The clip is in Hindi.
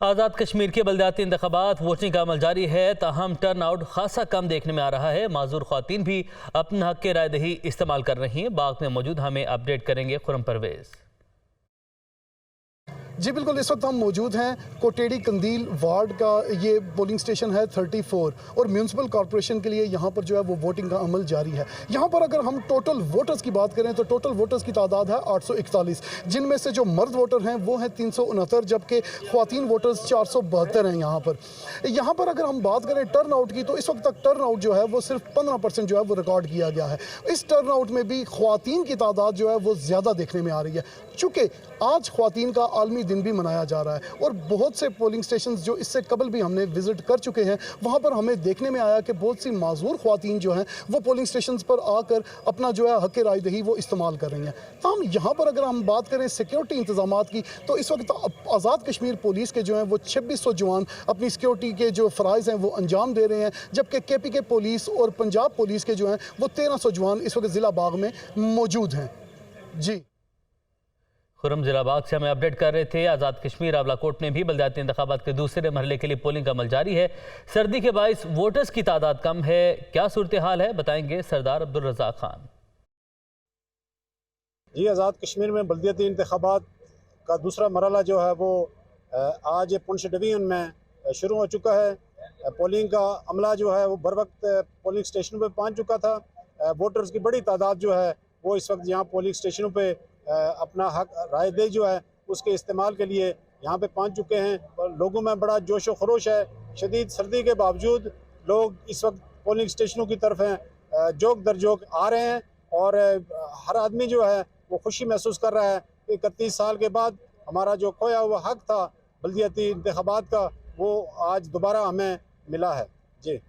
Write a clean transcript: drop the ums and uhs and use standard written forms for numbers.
आज़ाद कश्मीर के बलदियाती इंतखाबात वोटिंग का अमल जारी है, ताहम टर्न आउट खासा कम देखने में आ रहा है। माजूर ख्वातीन भी अपना हक के राय दही इस्तेमाल कर रही हैं। बाग में मौजूद हमें अपडेट करेंगे खुरम परवेज़। जी बिल्कुल, इस वक्त हम मौजूद हैं कोटेड़ी कंदील वार्ड का ये पोलिंग स्टेशन है 34 और म्यूनसिपल कॉरपोरेशन के लिए यहाँ पर जो है वो वोटिंग का अमल जारी है। यहाँ पर अगर हम टोटल वोटर्स की बात करें तो टोटल वोटर्स की तादाद है 841, जिनमें से जो मर्द वोटर हैं वो हैं 369, जबकि ख्वातीन वोटर्स 472 हैं। यहाँ पर अगर हम बात करें टर्न आउट की तो इस वक्त तक टर्न आउट जो है वो सिर्फ 15% जो है वो रिकॉर्ड किया गया है। इस टर्न आउट में भी ख्वातीन की तादाद जो है वो ज़्यादा देखने में आ रही है, चूँकि आज ख्वातीन का आलमी दिन भी मनाया जा रहा है और बहुत से पोलिंग स्टेशन जो इससे कबल भी हमने विजिट कर चुके हैं, वहाँ पर हमें देखने में आया कि बहुत सी माजूर ख्वातीन जो हैं वो पोलिंग स्टेशन पर आकर अपना जो है हक राय दही वो इस्तेमाल कर रही हैं। तो यहाँ पर अगर हम बात करें सिक्योरिटी इंतजामात की तो इस वक्त आज़ाद कश्मीर पुलिस के जो हैं वो 2600 जवान अपनी सिक्योरिटी के जो फ़राइज़ हैं वो अंजाम दे रहे हैं, जबकि KPK पुलिस और पंजाब पुलिस के जो हैं वो 1300 जवान इस वक्त ज़िला बाग में मौजूद हैं। जी खुरम जिला बाग से हमें अपडेट कर रहे थे। आज़ाद कश्मीर आवलाकोट में भी बलदियाती इंतखाबात के दूसरे मरहले के लिए पोलिंग का अमल जारी है। सर्दी के बाइस वोटर्स की तादाद कम है। क्या सूरत हाल है, बताएंगे सरदार अब्दुल रज़ाक खान। जी, आज़ाद कश्मीर में बलदियाती इंतखाबात का दूसरा मरहला जो है वो आज पुंछ डिवीजन में शुरू हो चुका है। पोलिंग का अमला जो है वो बर वक्त पोलिंग स्टेशनों पे पहुंच चुका था। वोटर्स की बड़ी तादाद जो है वो इस वक्त यहाँ पोलिंग स्टेशनों पे अपना हक राय दही जो है उसके इस्तेमाल के लिए यहाँ पे पहुँच चुके हैं। लोगों में बड़ा जोश व खरोश है। शदीद सर्दी के बावजूद लोग इस वक्त पोलिंग स्टेशनों की तरफ हैं, जोक दर जोक आ रहे हैं और हर आदमी जो है वो खुशी महसूस कर रहा है कि 31 साल के बाद हमारा जो खोया हुआ हक था बल्दियाती इंतखाबात का वो आज दोबारा हमें मिला है। जी।